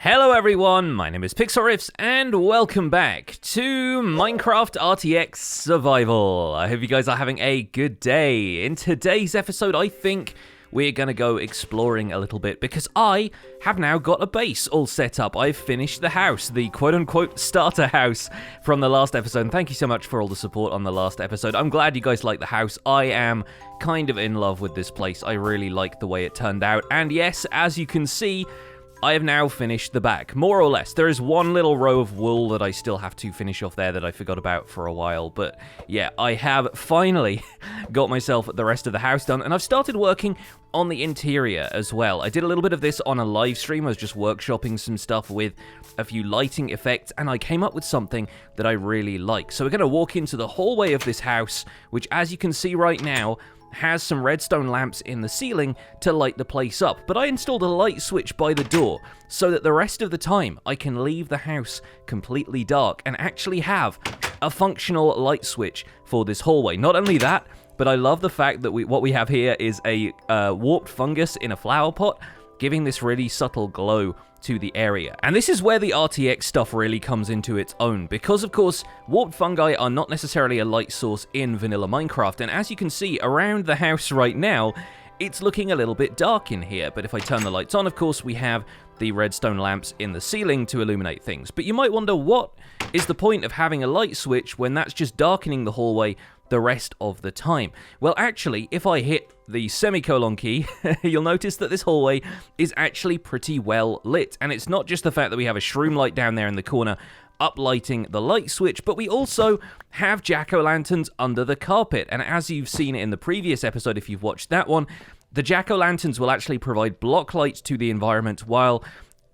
Hello everyone, my name is Pixlriffs and welcome back to Minecraft RTX Survival. I hope you guys are having a good day. In today's episode, I think we're gonna go exploring a little bit because I have now got a base all set up. I've finished the house, the quote-unquote starter house from the last episode. And thank you so much for all the support on the last episode. I'm glad you guys like the house. I am kind of in love with this place. I really like the way it turned out. And yes, as you can see, I have now finished the back, more or less. There is one little row of wool that I still have to finish off there that I forgot about for a while. But yeah, I have finally got myself the rest of the house done. And I've started working on the interior as well. I did a little bit of this on a live stream. I was just workshopping some stuff with a few lighting effects. And I came up with something that I really like. So we're going to walk into the hallway of this house, which as you can see right now, has some redstone lamps in the ceiling to light the place up, but I installed a light switch by the door so that the rest of the time I can leave the house completely dark and actually have a functional light switch for this hallway. Not only that, but I love the fact that what we have here is a warped fungus in a flower pot, giving this really subtle glow to the area. And this is where the RTX stuff really comes into its own, because of course, warped fungi are not necessarily a light source in vanilla Minecraft, and as you can see around the house right now, it's looking a little bit dark in here, but if I turn the lights on, of course, we have the redstone lamps in the ceiling to illuminate things. But you might wonder, what is the point of having a light switch when that's just darkening the hallway the rest of the time? Well, actually, if I hit the semicolon key, you'll notice that this hallway is actually pretty well lit. And it's not just the fact that we have a shroom light down there in the corner uplighting the light switch, but we also have jack-o'-lanterns under the carpet. And as you've seen in the previous episode, if you've watched that one, the jack-o'-lanterns will actually provide block lights to the environment, while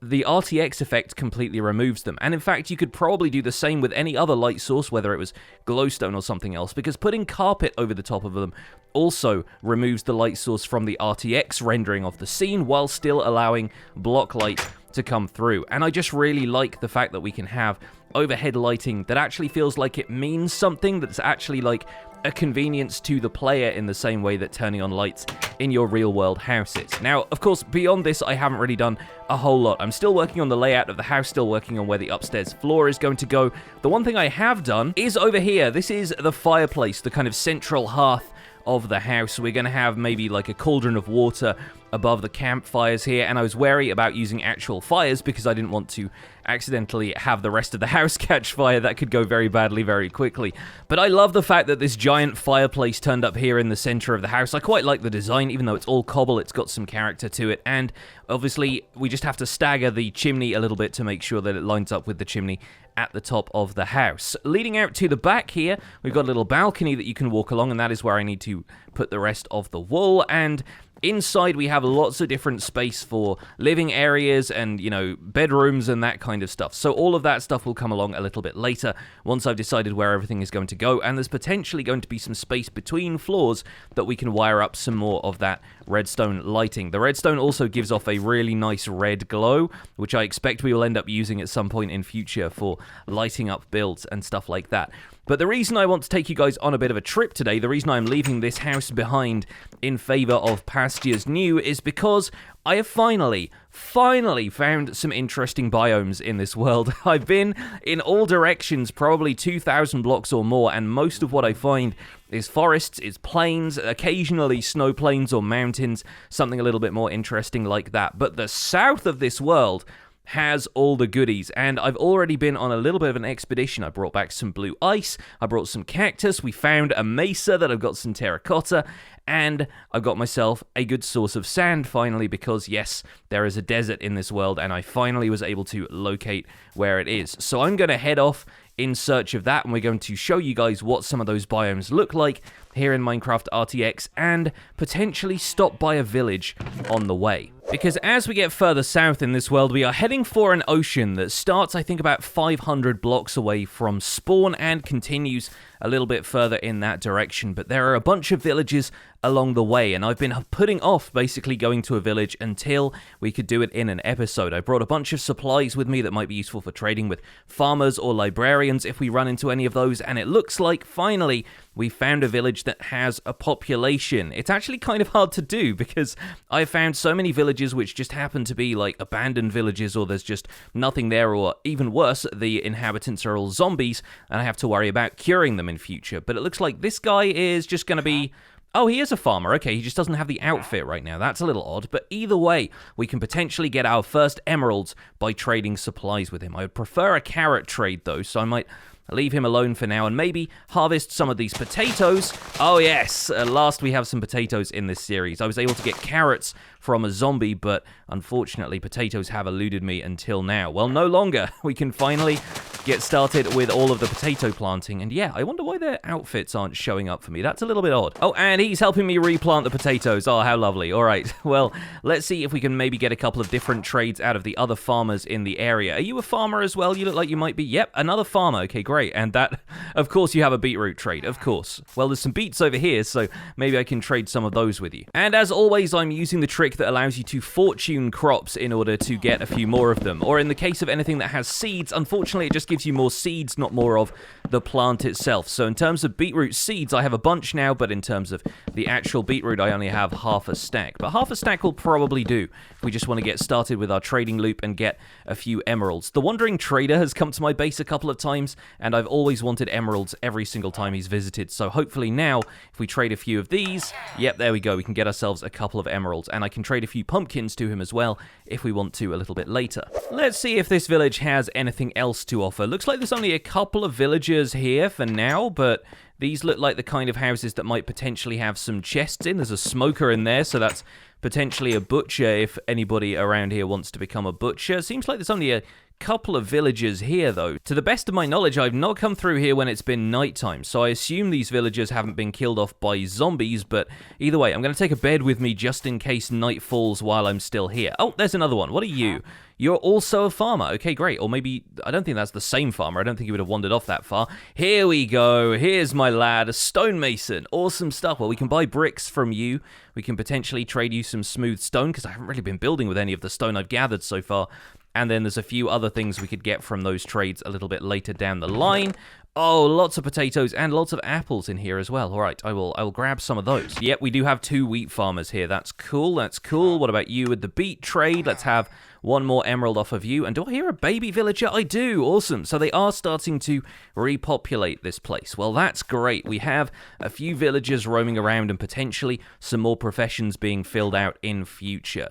the RTX effect completely removes them. And in fact, you could probably do the same with any other light source, whether it was glowstone or something else, because putting carpet over the top of them also removes the light source from the RTX rendering of the scene, while still allowing block light to come through. And I just really like the fact that we can have overhead lighting that actually feels like it means something, that's actually like a convenience to the player in the same way that turning on lights in your real-world house is. Now, of course, beyond this, I haven't really done a whole lot. I'm still working on the layout of the house, still working on where the upstairs floor is going to go. The one thing I have done is over here. This is the fireplace, the kind of central hearth of the house. We're going to have maybe like a cauldron of water above the campfires here, and I was wary about using actual fires because I didn't want to accidentally have the rest of the house catch fire. That could go very badly very quickly. But I love the fact that this giant fireplace turned up here in the center of the house. I quite like the design, even though it's all cobble, it's got some character to it, and obviously we just have to stagger the chimney a little bit to make sure that it lines up with the chimney at the top of the house. Leading out to the back here, we've got a little balcony that you can walk along, and that is where I need to put the rest of the wool. And inside, we have lots of different space for living areas and, you know, bedrooms and that kind of stuff. So all of that stuff will come along a little bit later once I've decided where everything is going to go. And there's potentially going to be some space between floors that we can wire up some more of that redstone lighting. The redstone also gives off a really nice red glow, which I expect we will end up using at some point in future for lighting up builds and stuff like that. But the reason I want to take you guys on a bit of a trip today, the reason I'm leaving this house behind in favor of pastures new, is because I have finally found some interesting biomes in this world. I've been in all directions, probably 2,000 blocks or more, and most of what I find is forests, is plains, occasionally snow plains or mountains, something a little bit more interesting like that. But the south of this world has all the goodies, and I've already been on a little bit of an expedition. I brought back some blue ice, I brought some cactus, we found a mesa that I've got some terracotta, and I've got myself a good source of sand finally, because yes, there is a desert in this world, and I finally was able to locate where it is. So I'm going to head off in search of that, and we're going to show you guys what some of those biomes look like here in Minecraft RTX, and potentially stop by a village on the way. Because as we get further south in this world, we are heading for an ocean that starts, I think, about 500 blocks away from spawn and continues a little bit further in that direction. But there are a bunch of villages along the way, and I've been putting off basically going to a village until we could do it in an episode. I brought a bunch of supplies with me that might be useful for trading with farmers or librarians if we run into any of those, and it looks like finally we found a village that has a population. It's actually kind of hard to do because I've found so many villages villages which just happen to be like abandoned villages, or there's just nothing there, or even worse, the inhabitants are all zombies and I have to worry about curing them in future. But it looks like this guy is just going to be... Oh, he is a farmer. Okay, he just doesn't have the outfit right now. That's a little odd, but either way, we can potentially get our first emeralds by trading supplies with him. I would prefer a carrot trade, though, so I might leave him alone for now and maybe harvest some of these potatoes. Oh, yes, at last we have some potatoes in this series. I was able to get carrots from a zombie, but unfortunately, potatoes have eluded me until now. Well, no longer. We can finally get started with all of the potato planting. And yeah, I wonder why their outfits aren't showing up for me. That's a little bit odd. Oh, and he's helping me replant the potatoes. Oh, how lovely. All right. Well, let's see if we can maybe get a couple of different trades out of the other farmers in the area. Are you a farmer as well? You look like you might be. Yep, another farmer. Okay, great. And that, of course, you have a beetroot trade. Of course. Well, there's some beets over here, so maybe I can trade some of those with you. And as always, I'm using the trick that allows you to fortune crops in order to get a few more of them. Or in the case of anything that has seeds, unfortunately, it just gives you more seeds, not more of the plant itself. So in terms of beetroot seeds, I have a bunch now, but in terms of the actual beetroot, I only have half a stack. But half a stack will probably do if we just want to get started with our trading loop and get a few emeralds. The Wandering Trader has come to my base a couple of times, and I've always wanted emeralds every single time he's visited. So hopefully now, if we trade a few of these, yep, there we go. We can get ourselves a couple of emeralds, and I can trade a few pumpkins to him as well if we want to a little bit later. Let's see if this village has anything else to offer. Looks like there's only a couple of villagers here for now, but these look like the kind of houses that might potentially have some chests in. There's a smoker in there, so that's potentially a butcher if anybody around here wants to become a butcher. Seems like there's only a couple of villagers here, though. To the best of my knowledge, I've not come through here when it's been nighttime, so I assume these villagers haven't been killed off by zombies, but either way, I'm going to take a bed with me just in case night falls while I'm still here. Oh, there's another one. What are you? You're also a farmer. Okay, great. Or maybe, I don't think that's the same farmer. I don't think he would have wandered off that far. Here we go. Here's my lad, a stonemason. Awesome stuff. Well, we can buy bricks from you. We can potentially trade you some smooth stone, because I haven't really been building with any of the stone I've gathered so far. And then there's a few other things we could get from those trades a little bit later down the line. Oh, lots of potatoes and lots of apples in here as well. All right, I will grab some of those. Yep, we do have 2 wheat farmers here. That's cool. That's cool. What about you with the beet trade? Let's have one more emerald off of you. And do I hear a baby villager? I do. Awesome. So they are starting to repopulate this place. Well, that's great. We have a few villagers roaming around and potentially some more professions being filled out in future.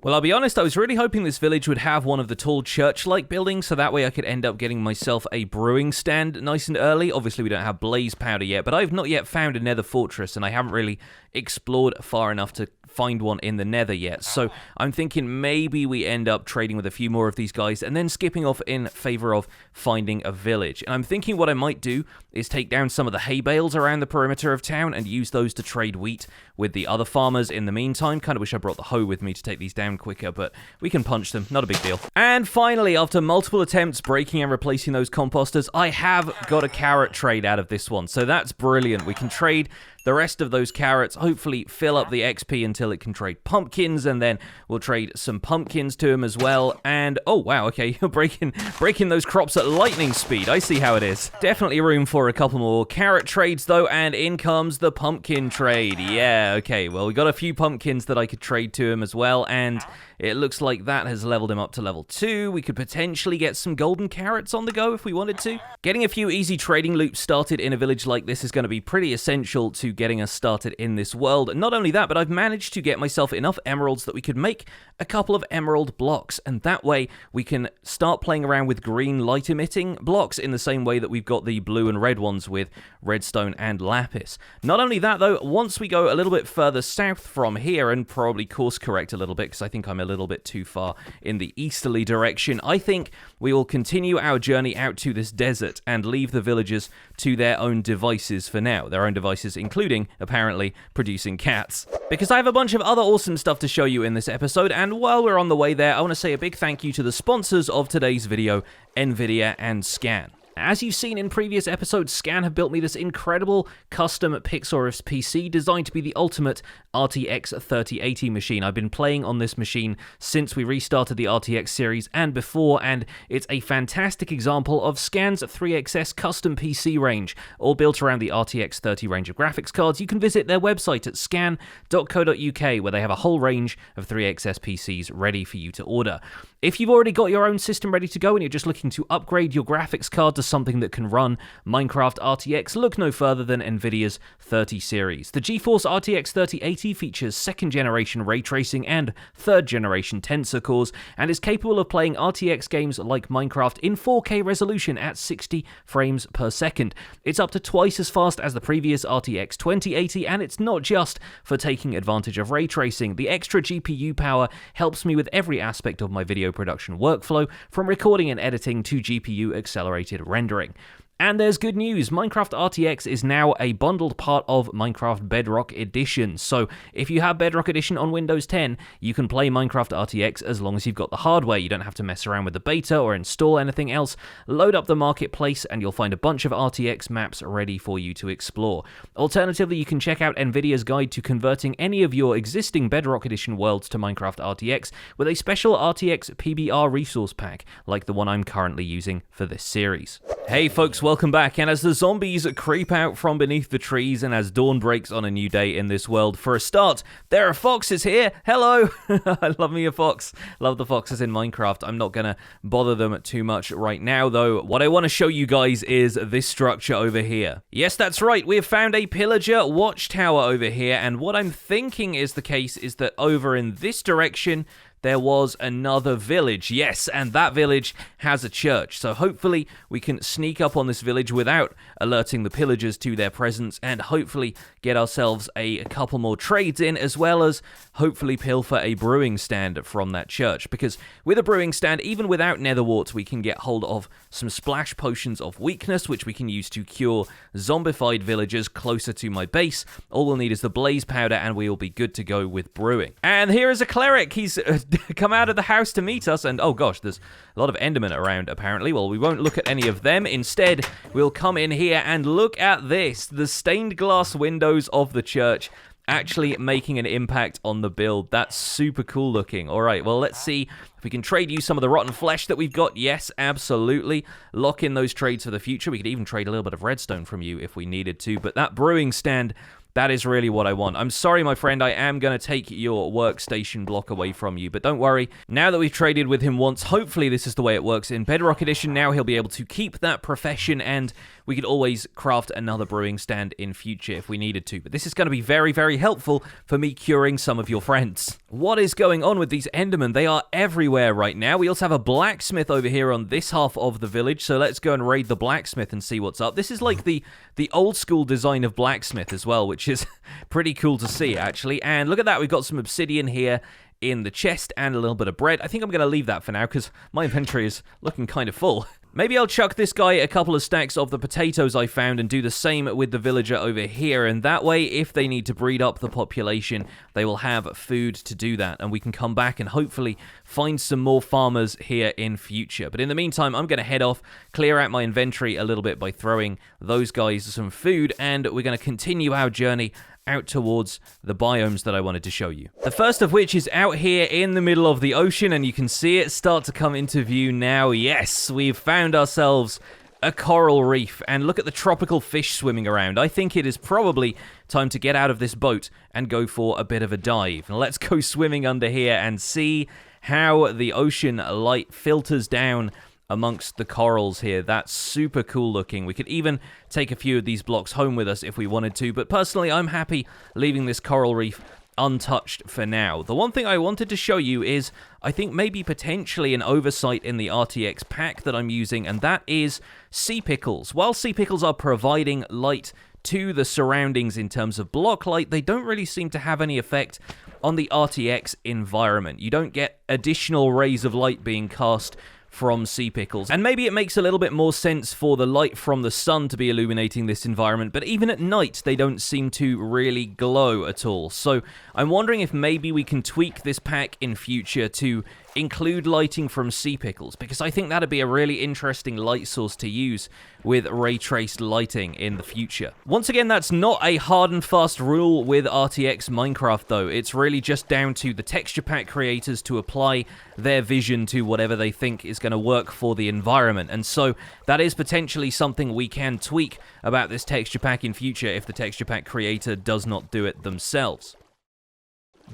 Well, I'll be honest, I was really hoping this village would have one of the tall church-like buildings, so that way I could end up getting myself a brewing stand nice and early. Obviously, we don't have blaze powder yet, but I've not yet found a nether fortress, and I haven't really explored far enough to find one in the nether yet. So I'm thinking maybe we end up trading with a few more of these guys and then skipping off in favor of finding a village. And I'm thinking what I might do is take down some of the hay bales around the perimeter of town and use those to trade wheat with the other farmers in the meantime. Kind of wish I brought the hoe with me to take these down quicker, but we can punch them. Not a big deal. And finally, after multiple attempts breaking and replacing those composters, I have got a carrot trade out of this one. So that's brilliant. We can trade the rest of those carrots, hopefully fill up the XP until it can trade pumpkins, and then we'll trade some pumpkins to him as well. And oh wow, okay, you're breaking those crops at lightning speed. I see how it is. Definitely room for a couple more carrot trades though, and in comes the pumpkin trade. Yeah, okay, well we got a few pumpkins that I could trade to him as well, and it looks like that has leveled him up to level 2. We could potentially get some golden carrots on the go if we wanted to. Getting a few easy trading loops started in a village like this is going to be pretty essential to getting us started in this world. Not only that, but I've managed to get myself enough emeralds that we could make a couple of emerald blocks, and that way we can start playing around with green light emitting blocks in the same way that we've got the blue and red ones with redstone and lapis. Not only that though, once we go a little bit further south from here and probably course correct a little bit because I think I'm a little bit too far in the easterly direction, I think we will continue our journey out to this desert and leave the villagers to their own devices for now. Their own devices including, apparently, producing cats. Because I have a bunch of other awesome stuff to show you in this episode, and while we're on the way there, I want to say a big thank you to the sponsors of today's video, NVIDIA and Scan. As you've seen in previous episodes, Scan have built me this incredible custom Pixlriffs PC designed to be the ultimate RTX 3080 machine. I've been playing on this machine since we restarted the RTX series and before, and it's a fantastic example of Scan's 3XS custom PC range, all built around the RTX 30 range of graphics cards. You can visit their website at scan.co.uk, where they have a whole range of 3XS PCs ready for you to order. If you've already got your own system ready to go and you're just looking to upgrade your graphics card to something that can run Minecraft RTX, look no further than NVIDIA's 30 series. The GeForce RTX 3080 features 2nd generation ray tracing and 3rd generation tensor cores, and is capable of playing RTX games like Minecraft in 4K resolution at 60 frames per second. It's up to twice as fast as the previous RTX 2080, and it's not just for taking advantage of ray tracing. The extra GPU power helps me with every aspect of my video production workflow, from recording and editing to GPU accelerated rendering. And there's good news, Minecraft RTX is now a bundled part of Minecraft Bedrock Edition. So if you have Bedrock Edition on Windows 10, you can play Minecraft RTX as long as you've got the hardware. You don't have to mess around with the beta or install anything else. Load up the marketplace and you'll find a bunch of RTX maps ready for you to explore. Alternatively, you can check out NVIDIA's guide to converting any of your existing Bedrock Edition worlds to Minecraft RTX with a special RTX PBR resource pack, like the one I'm currently using for this series. Hey folks, welcome back, and as the zombies creep out from beneath the trees and as dawn breaks on a new day in this world, for a start, there are foxes here. Hello! I love me a fox. Love the foxes in Minecraft. I'm not gonna bother them too much right now, though. What I want to show you guys is this structure over here. Yes, that's right, we have found a pillager watchtower over here, and what I'm thinking is the case is that over in this direction, there was another village. Yes, and that village has a church. So hopefully we can sneak up on this village without alerting the pillagers to their presence, and hopefully get ourselves a couple more trades in, as well as hopefully pilfer a brewing stand from that church. Because with a brewing stand, even without nether warts, we can get hold of some splash potions of weakness, which we can use to cure zombified villagers closer to my base. All we'll need is the blaze powder, and we will be good to go with brewing. And here is a cleric. He's come out of the house to meet us, and oh gosh, there's a lot of endermen around apparently. Well, we won't look at any of them. Instead, we'll come in here and look at this. The stained glass windows of the church actually making an impact on the build. That's super cool looking. All right, well, let's see if we can trade you some of the rotten flesh that we've got. Yes, absolutely. Lock in those trades for the future. We could even trade a little bit of redstone from you if we needed to, but that brewing stand, that is really what I want. I'm sorry, my friend, I am going to take your workstation block away from you, but don't worry. Now that we've traded with him once, hopefully this is the way it works in Bedrock Edition. Now he'll be able to keep that profession, and we could always craft another brewing stand in future if we needed to. But this is going to be very, very helpful for me curing some of your friends. What is going on with these endermen? They are everywhere right now. We also have a blacksmith over here on this half of the village, so let's go and raid the blacksmith and see what's up. This is like the old school design of blacksmith as well, which is pretty cool to see, actually. And look at that, we've got some obsidian here in the chest and a little bit of bread. I think I'm going to leave that for now because my inventory is looking kind of full. Maybe I'll chuck this guy a couple of stacks of the potatoes I found and do the same with the villager over here, and that way, if they need to breed up the population, they will have food to do that, and we can come back and hopefully find some more farmers here in future. But in the meantime, I'm going to head off, clear out my inventory a little bit by throwing those guys some food, and we're going to continue our journey out towards the biomes that I wanted to show you. The first of which is out here in the middle of the ocean, and you can see it start to come into view now. Yes, we've found ourselves a coral reef, and look at the tropical fish swimming around. I think it is probably time to get out of this boat and go for a bit of a dive. Now let's go swimming under here and see how the ocean light filters down amongst the corals here. That's super cool looking. We could even take a few of these blocks home with us if we wanted to, but personally I'm happy leaving this coral reef untouched for now. The one thing I wanted to show you is, I think maybe potentially an oversight in the RTX pack that I'm using, and that is sea pickles. While sea pickles are providing light to the surroundings in terms of block light, they don't really seem to have any effect on the RTX environment. You don't get additional rays of light being cast from sea pickles. And maybe it makes a little bit more sense for the light from the sun to be illuminating this environment, but even at night they don't seem to really glow at all. So I'm wondering if maybe we can tweak this pack in future to include lighting from sea pickles, because I think that'd be a really interesting light source to use with ray traced lighting in the future. Once again, that's not a hard and fast rule with RTX Minecraft though. It's really just down to the texture pack creators to apply their vision to whatever they think is going to work for the environment. And so that is potentially something we can tweak about this texture pack in future if the texture pack creator does not do it themselves.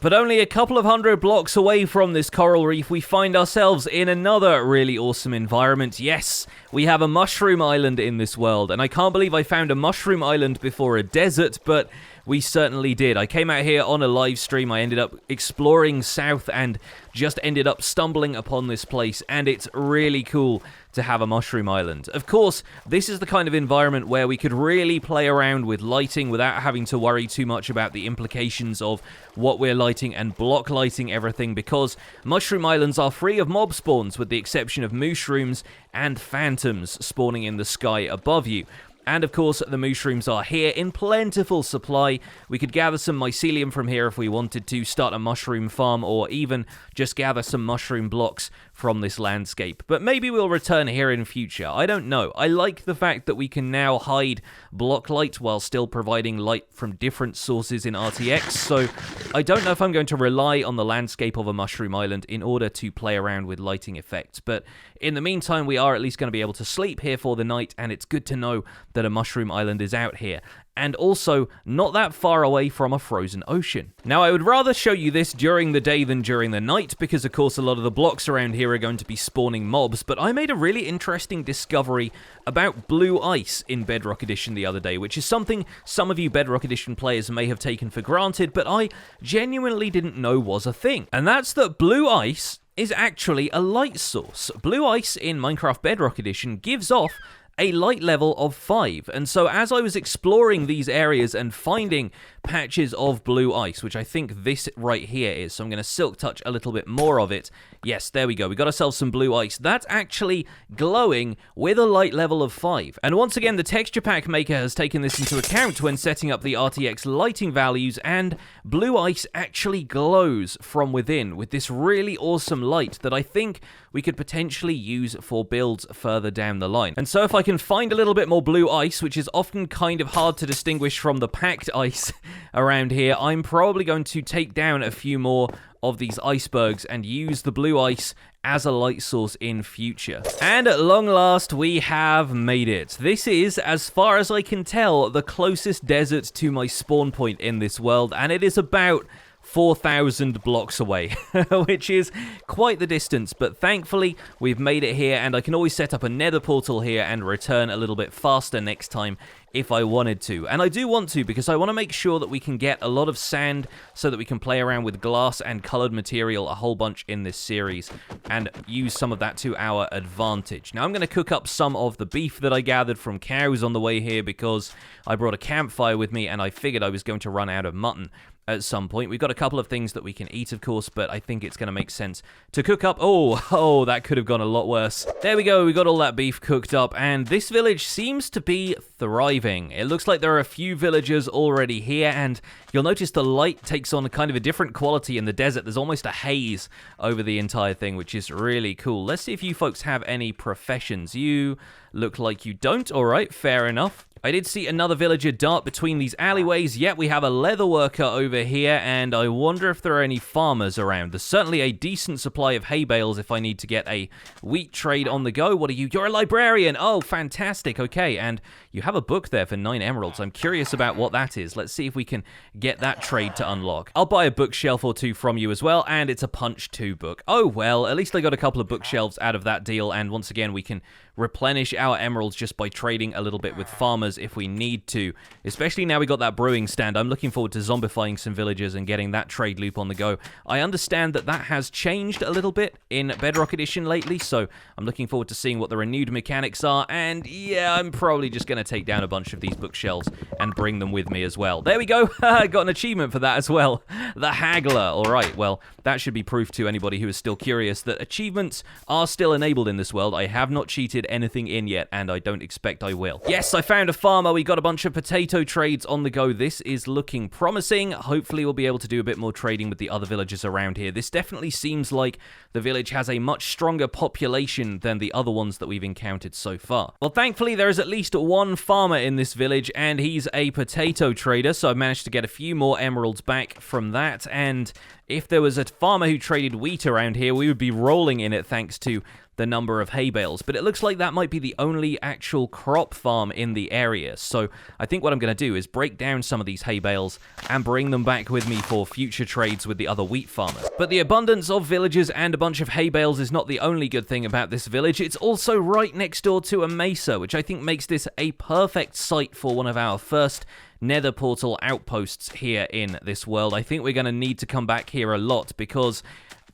But only a couple of hundred blocks away from this coral reef, we find ourselves in another really awesome environment. Yes, we have a mushroom island in this world, and I can't believe I found a mushroom island before a desert, but we certainly did. I came out here on a live stream, I ended up exploring south and just ended up stumbling upon this place, and it's really cool to have a mushroom island. Of course, this is the kind of environment where we could really play around with lighting without having to worry too much about the implications of what we're lighting and block lighting everything, because mushroom islands are free of mob spawns with the exception of mushrooms and phantoms spawning in the sky above you. And of course, the mushrooms are here in plentiful supply. We could gather some mycelium from here if we wanted to, start a mushroom farm, or even just gather some mushroom blocks from this landscape. But maybe we'll return here in future. I don't know. I like the fact that we can now hide block light while still providing light from different sources in RTX. So I don't know if I'm going to rely on the landscape of a mushroom island in order to play around with lighting effects. But in the meantime, we are at least going to be able to sleep here for the night, and it's good to know that a mushroom island is out here, and also not that far away from a frozen ocean. Now, I would rather show you this during the day than during the night, because of course a lot of the blocks around here are going to be spawning mobs, but I made a really interesting discovery about blue ice in Bedrock Edition the other day, which is something some of you Bedrock Edition players may have taken for granted, but I genuinely didn't know was a thing. And that's that blue ice is actually a light source. Blue ice in Minecraft Bedrock Edition gives off a light level of 5, and so as I was exploring these areas and finding patches of blue ice, which I think this right here is, so I'm going to silk touch a little bit more of it. Yes, there we go, we got ourselves some blue ice. That's actually glowing with a light level of 5, and once again the texture pack maker has taken this into account when setting up the RTX lighting values, and blue ice actually glows from within with this really awesome light that I think we could potentially use for builds further down the line. And so if I can find a little bit more blue ice, which is often kind of hard to distinguish from the packed ice around here, I'm probably going to take down a few more of these icebergs and use the blue ice as a light source in future. And at long last, we have made it. This is, as far as I can tell, the closest desert to my spawn point in this world, and it is about 4,000 blocks away, which is quite the distance, but thankfully we've made it here, and I can always set up a nether portal here and return a little bit faster next time if I wanted to. And I do want to, because I want to make sure that we can get a lot of sand so that we can play around with glass and colored material a whole bunch in this series and use some of that to our advantage. Now I'm going to cook up some of the beef that I gathered from cows on the way here, because I brought a campfire with me and I figured I was going to run out of mutton at some point. We've got a couple of things that we can eat, of course, but I think it's going to make sense to cook up. Oh, that could have gone a lot worse. There we go, we got all that beef cooked up, and this village seems to be thriving. It looks like there are a few villagers already here, and you'll notice the light takes on a kind of a different quality in the desert. There's almost a haze over the entire thing, which is really cool. Let's see if you folks have any professions. You look like you don't. All right, fair enough. I did see another villager dart between these alleyways. Yet we have a leather worker over here, and I wonder if there are any farmers around. There's certainly a decent supply of hay bales if I need to get a wheat trade on the go. What are you? You're a librarian. Oh, fantastic. Okay, and you have a book there for 9 emeralds. I'm curious about what that is. Let's see if we can get that trade to unlock. I'll buy a bookshelf or two from you as well, and it's a Punch 2 book. Oh, well, at least I got a couple of bookshelves out of that deal, and once again, we can replenish our emeralds just by trading a little bit with farmers if we need to, especially now we got that brewing stand. I'm looking forward to zombifying some villagers and getting that trade loop on the go. I understand that that has changed a little bit in Bedrock Edition lately, so I'm looking forward to seeing what the renewed mechanics are, and yeah, I'm probably just going to take down a bunch of these bookshelves and bring them with me as well. There we go. I got an achievement for that as well. The Haggler. All right, well, that should be proof to anybody who is still curious that achievements are still enabled in this world. I have not cheated anything in yet, and I don't expect I will. Yes, I found a farmer. We got a bunch of potato trades on the go. This is looking promising. Hopefully, we'll be able to do a bit more trading with the other villagers around here. This definitely seems like the village has a much stronger population than the other ones that we've encountered so far. Well, thankfully, there is at least one farmer in this village, and he's a potato trader, so I've managed to get a few more emeralds back from that, and if there was a farmer who traded wheat around here, we would be rolling in it thanks to the number of hay bales. But it looks like that might be the only actual crop farm in the area. So I think what I'm going to do is break down some of these hay bales and bring them back with me for future trades with the other wheat farmers. But the abundance of villagers and a bunch of hay bales is not the only good thing about this village. It's also right next door to a mesa, which I think makes this a perfect site for one of our first nether portal outposts here in this world. I think we're going to need to come back here a lot because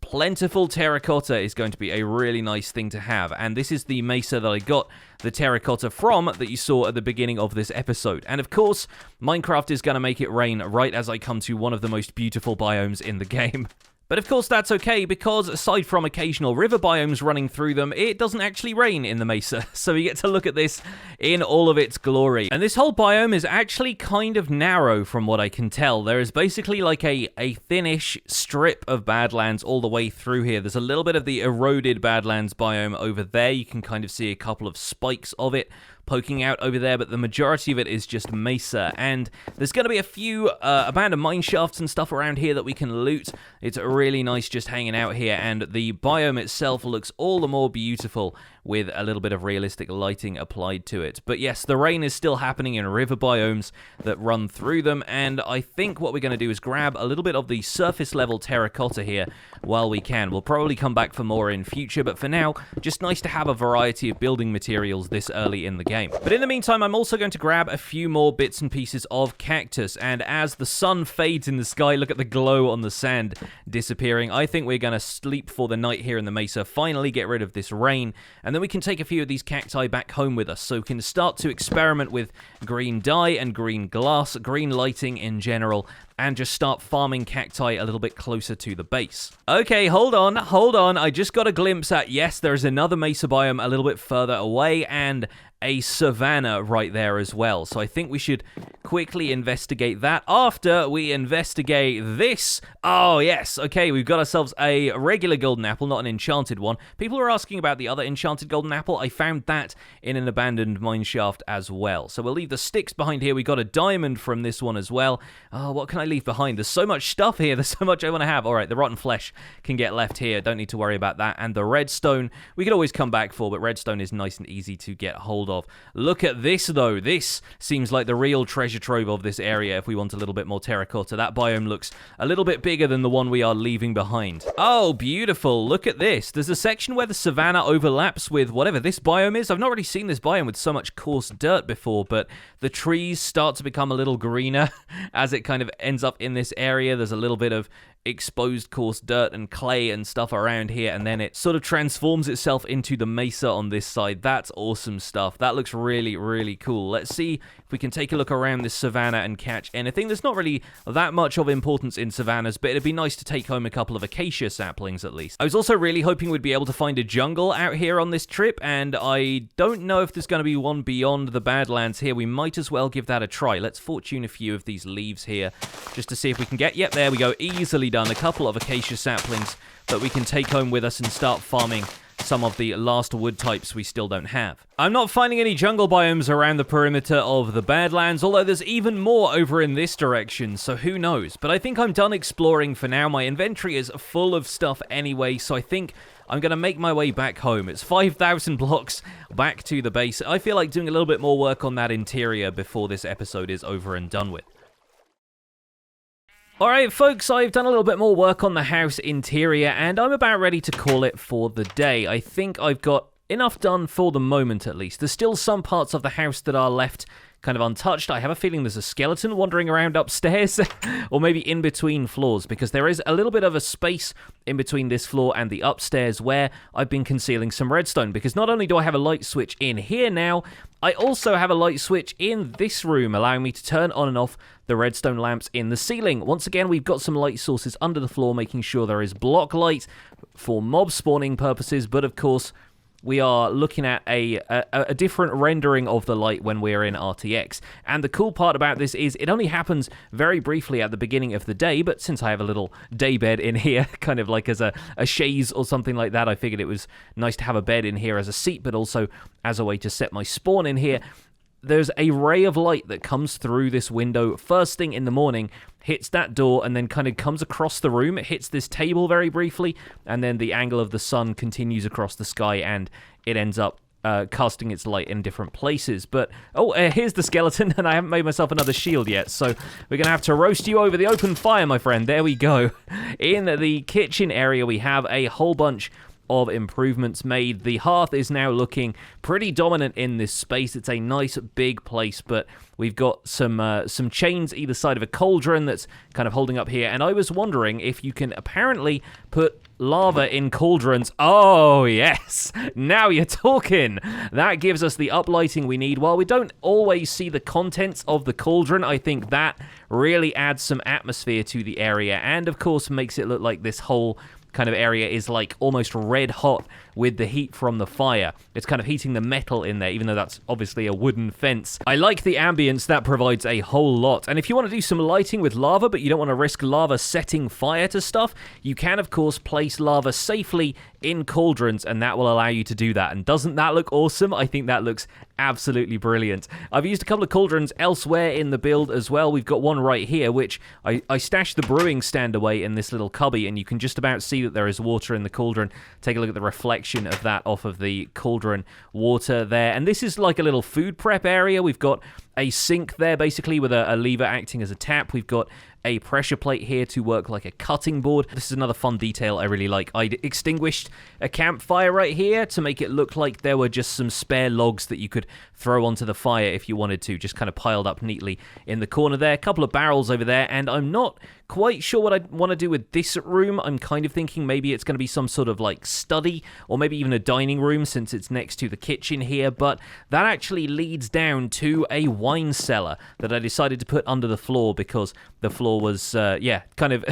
plentiful terracotta is going to be a really nice thing to have, and this is the mesa that I got the terracotta from that you saw at the beginning of this episode. And of course, Minecraft is going to make it rain right as I come to one of the most beautiful biomes in the game. But of course that's okay, because aside from occasional river biomes running through them, it doesn't actually rain in the mesa, so we get to look at this in all of its glory. And this whole biome is actually kind of narrow from what I can tell. There is basically like a thinnish strip of badlands all the way through here. There's a little bit of the eroded badlands biome over there. You can kind of see a couple of spikes of it poking out over there, but the majority of it is just mesa, and there's going to be a few abandoned mine shafts and stuff around here that we can loot. It's really nice just hanging out here, and the biome itself looks all the more beautiful with a little bit of realistic lighting applied to it. But yes, the rain is still happening in river biomes that run through them, and I think what we're going to do is grab a little bit of the surface level terracotta here while we can. We'll probably come back for more in future, but for now, just nice to have a variety of building materials this early in the game. But in the meantime, I'm also going to grab a few more bits and pieces of cactus, and as the sun fades in the sky, look at the glow on the sand disappearing. I think we're going to sleep for the night here in the mesa, finally get rid of this rain, and then we can take a few of these cacti back home with us, so we can start to experiment with green dye and green glass, green lighting in general, and just start farming cacti a little bit closer to the base. Okay, hold on. I just got a glimpse at, yes, there's another mesa biome a little bit further away, and a savanna right there as well. So I think we should quickly investigate that after we investigate this. Oh, yes. Okay, we've got ourselves a regular golden apple, not an enchanted one. People are asking about the other enchanted golden apple. I found that in an abandoned mine shaft as well. So we'll leave the sticks behind here. We got a diamond from this one as well. Oh, what can I leave behind? There's so much stuff here. There's so much I want to have. All right, the rotten flesh can get left here. Don't need to worry about that. And the redstone, we could always come back for, but redstone is nice and easy to get hold of. Look at this, though. This seems like the real treasure trove of this area if we want a little bit more terracotta. That biome looks a little bit bigger than the one we are leaving behind. Oh, beautiful. Look at this. There's a section where the savanna overlaps with whatever this biome is. I've not really seen this biome with so much coarse dirt before, but the trees start to become a little greener as it kind of ends up in this area. There's a little bit of exposed coarse dirt and clay and stuff around here, and then it sort of transforms itself into the mesa on this side. That's awesome stuff. That looks really, really cool. Let's see if we can take a look around this savanna and catch anything. There's not really that much of importance in savannas, but it'd be nice to take home a couple of acacia saplings at least. I was also really hoping we'd be able to find a jungle out here on this trip, and I don't know if there's going to be one beyond the Badlands here. We might as well give that a try. Let's fortune a few of these leaves here just to see if we can get... Yep, there we go. Easily done. A couple of acacia saplings that we can take home with us and start farming some of the last wood types we still don't have. I'm not finding any jungle biomes around the perimeter of the Badlands, although there's even more over in this direction, so who knows. But I think I'm done exploring for now. My inventory is full of stuff anyway, so I think I'm going to make my way back home. It's 5,000 blocks back to the base. I feel like doing a little bit more work on that interior before this episode is over and done with. Alright folks, I've done a little bit more work on the house interior and I'm about ready to call it for the day. I think I've got enough done for the moment at least. There's still some parts of the house that are left kind of untouched. I have a feeling there's a skeleton wandering around upstairs or maybe in between floors, because there is a little bit of a space in between this floor and the upstairs where I've been concealing some redstone, because not only do I have a light switch in here now, I also have a light switch in this room, allowing me to turn on and off the redstone lamps in the ceiling. Once again, we've got some light sources under the floor, making sure there is block light for mob spawning purposes, but of course, we are looking at a different rendering of the light when we're in RTX. And the cool part about this is it only happens very briefly at the beginning of the day, but since I have a little day bed in here, kind of like as a chaise or something like that, I figured it was nice to have a bed in here as a seat, but also as a way to set my spawn in here. There's a ray of light that comes through this window first thing in the morning, hits that door, and then kind of comes across the room. It hits this table very briefly, and then the angle of the sun continues across the sky, and it ends up casting its light in different places. But, here's the skeleton, and I haven't made myself another shield yet, so we're going to have to roast you over the open fire, my friend. There we go. In the kitchen area, we have a whole bunch of improvements made. The hearth is now looking pretty dominant in this space. It's a nice big place, but we've got some chains either side of a cauldron that's kind of holding up here, and I was wondering if you can apparently put lava in cauldrons. Oh, yes. Now you're talking. That gives us the uplighting we need. While we don't always see the contents of the cauldron, I think that really adds some atmosphere to the area, and of course makes it look like this whole kind of area is like almost red hot with the heat from the fire. It's kind of heating the metal in there, even though that's obviously a wooden fence. I like the ambience. That provides a whole lot. And if you want to do some lighting with lava, but you don't want to risk lava setting fire to stuff, you can, of course, place lava safely in cauldrons, and that will allow you to do that. And doesn't that look awesome? I think that looks absolutely brilliant. I've used a couple of cauldrons elsewhere in the build as well. We've got one right here, which I stashed the brewing stand away in this little cubby, and you can just about see that there is water in the cauldron. Take a look at the reflection of that off of the cauldron water there. And this is like a little food prep area. We've got a sink there, basically, with a lever acting as a tap. We've got a pressure plate here to work like a cutting board. This is another fun detail I really like. I extinguished a campfire right here to make it look like there were just some spare logs that you could throw onto the fire if you wanted to, just kind of piled up neatly in the corner there. A couple of barrels over there, and I'm not quite sure what I want to do with this room. I'm kind of thinking maybe it's going to be some sort of like study, or maybe even a dining room since it's next to the kitchen here, but that actually leads down to a wine cellar that I decided to put under the floor because the floor was, kind of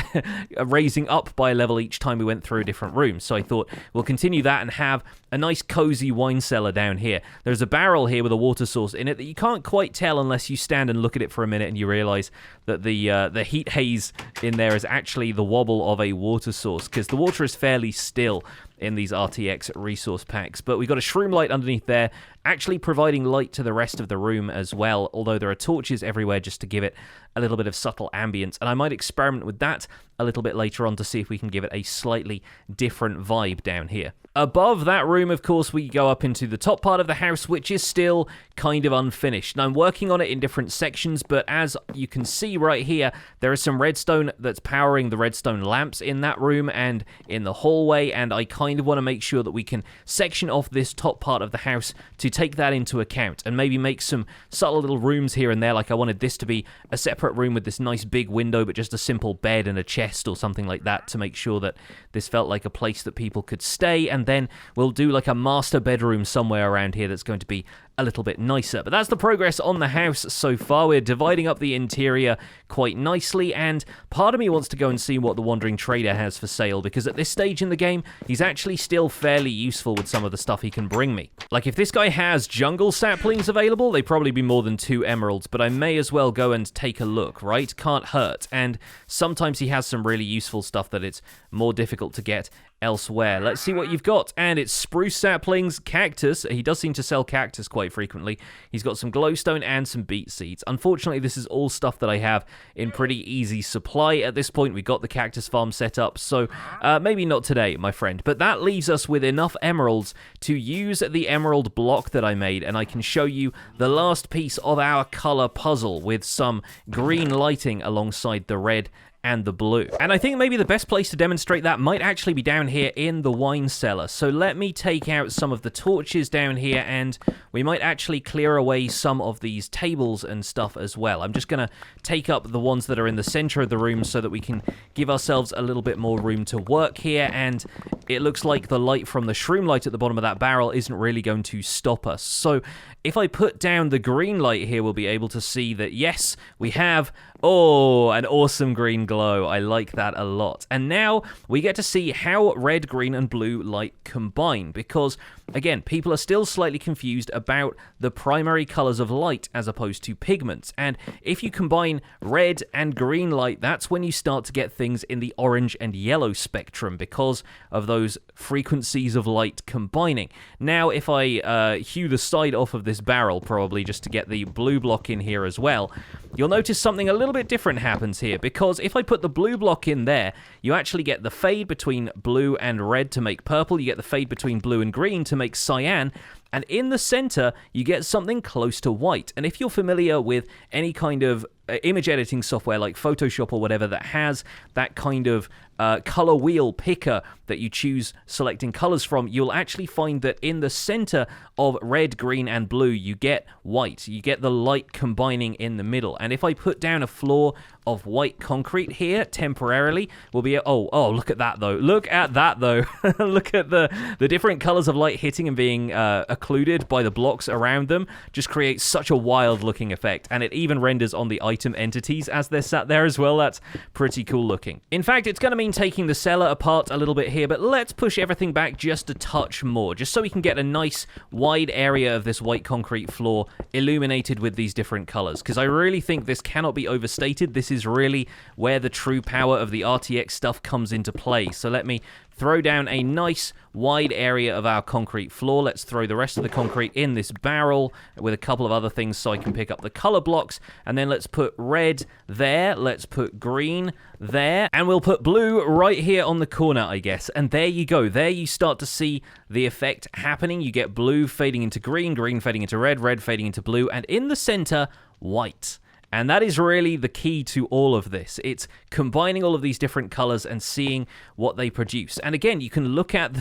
raising up by a level each time we went through a different room. So I thought we'll continue that and have a nice cozy wine cellar down here. There's a barrel here with a water source in it that you can't quite tell unless you stand and look at it for a minute and you realize that the heat haze in there is actually the wobble of a water source, because the water is fairly still in these RTX resource packs. But we've got a shroom light underneath there, actually providing light to the rest of the room as well, although there are torches everywhere just to give it a little bit of subtle ambience. And I might experiment with that a little bit later on to see if we can give it a slightly different vibe down here. Above that room, of course, we go up into the top part of the house, which is still kind of unfinished. Now, I'm working on it in different sections, but as you can see right here, there is some redstone that's powering the redstone lamps in that room and in the hallway, and I kind of want to make sure that we can section off this top part of the house to take that into account and maybe make some subtle little rooms here and there. Like I wanted this to be a separate room with this nice big window, but just a simple bed and a chest or something like that to make sure that this felt like a place that people could stay. And then we'll do like a master bedroom somewhere around here that's going to be a little bit nicer. But that's the progress on the house so far. We're dividing up the interior quite nicely, and part of me wants to go and see what the Wandering Trader has for sale, because at this stage in the game, he's actually still fairly useful with some of the stuff he can bring me. Like, if this guy has jungle saplings available, they'd probably be more than 2 emeralds, but I may as well go and take a look, right? Can't hurt. And sometimes he has some really useful stuff that it's more difficult to get elsewhere. Let's see what you've got. And it's spruce saplings, cactus. He does seem to sell cactus quite frequently. He's got some glowstone and some beet seeds. Unfortunately, this is all stuff that I have in pretty easy supply at this point. We got the cactus farm set up, so maybe not today, my friend. But that leaves us with enough emeralds to use the emerald block that I made, and I can show you the last piece of our color puzzle with some green lighting alongside the red and the blue. And I think maybe the best place to demonstrate that might actually be down here in the wine cellar. So let me take out some of the torches down here, and we might actually clear away some of these tables and stuff as well. I'm just going to take up the ones that are in the center of the room so that we can give ourselves a little bit more room to work here. And it looks like the light from the shroom light at the bottom of that barrel isn't really going to stop us. So if I put down the green light here, we'll be able to see that, yes, we have, an awesome green glow glow. I like that a lot. And now we get to see how red, green, and blue light combine, because, again, people are still slightly confused about the primary colors of light as opposed to pigments. And if you combine red and green light, that's when you start to get things in the orange and yellow spectrum because of those frequencies of light combining. Now, if I hew the side off of this barrel, probably just to get the blue block in here as well, you'll notice something a little bit different happens here, because if I put the blue block in there, you actually get the fade between blue and red to make purple, you get the fade between blue and green to make cyan, and in the center, you get something close to white. And if you're familiar with any kind of image editing software like Photoshop or whatever that has that kind of color wheel picker that you choose selecting colors from, you'll actually find that in the center of red, green, and blue, you get white. You get the light combining in the middle. And if I put down a floor of white concrete here temporarily, we'll be... Oh, look at that, though. Look at that, though. Look at the different colors of light hitting and being occluded by the blocks around them. Just creates such a wild-looking effect. And it even renders on the item entities as they're sat there as well. That's pretty cool looking. In fact, it's going to mean taking the cellar apart a little bit here, but let's push everything back just a touch more, just so we can get a nice wide area of this white concrete floor illuminated with these different colors, because I really think this cannot be overstated. This is really where the true power of the RTX stuff comes into play. So let me throw down a nice wide area of our concrete floor. Let's throw the rest of the concrete in this barrel with a couple of other things so I can pick up the color blocks. And then let's put red there. Let's put green there. And we'll put blue right here on the corner, I guess. And there you go. There you start to see the effect happening. You get blue fading into green, green fading into red, red fading into blue, and in the center, white. And that is really the key to all of this. It's combining all of these different colors and seeing what they produce. And again, you can look at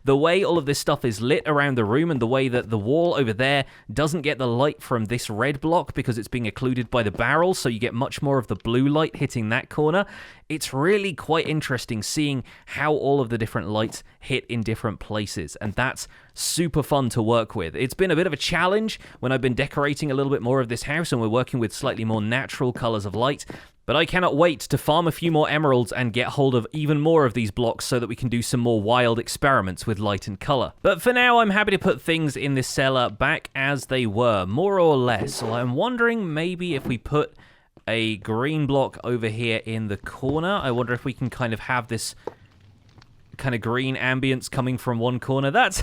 the way all of this stuff is lit around the room, and the way that the wall over there doesn't get the light from this red block because it's being occluded by the barrel, so you get much more of the blue light hitting that corner. It's really quite interesting seeing how all of the different lights hit in different places, and that's super fun to work with. It's been a bit of a challenge when I've been decorating a little bit more of this house and we're working with slightly more natural colors of light, but I cannot wait to farm a few more emeralds and get hold of even more of these blocks so that we can do some more wild experiments with light and color. But for now, I'm happy to put things in this cellar back as they were, more or less. So I'm wondering maybe if we put a green block over here in the corner. I wonder if we can kind of have this kind of green ambience coming from one corner. That's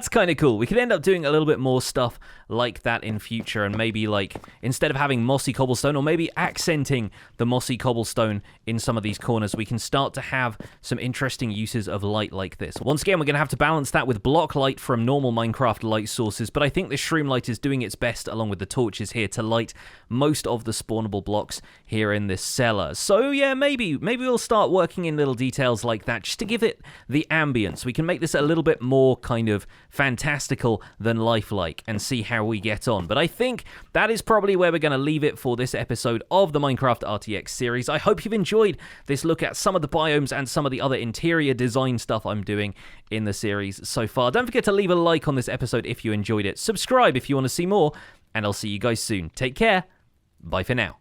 kind of cool. We could end up doing a little bit more stuff like that in future, and maybe like instead of having mossy cobblestone, or maybe accenting the mossy cobblestone in some of these corners, we can start to have some interesting uses of light like this. Once again, we're going to have to balance that with block light from normal Minecraft light sources, but I think this shroom light is doing its best along with the torches here to light most of the spawnable blocks here in this cellar. So yeah, maybe we'll start working in little details like that just to give it the ambience. We can make this a little bit more kind of fantastical than lifelike and see how we get on. But I think that is probably where we're going to leave it for this episode of the Minecraft RTX series. I hope you've enjoyed this look at some of the biomes and some of the other interior design stuff I'm doing in the series so far. Don't forget to leave a like on this episode if you enjoyed it. Subscribe if you want to see more, and I'll see you guys soon. Take care. Bye for now.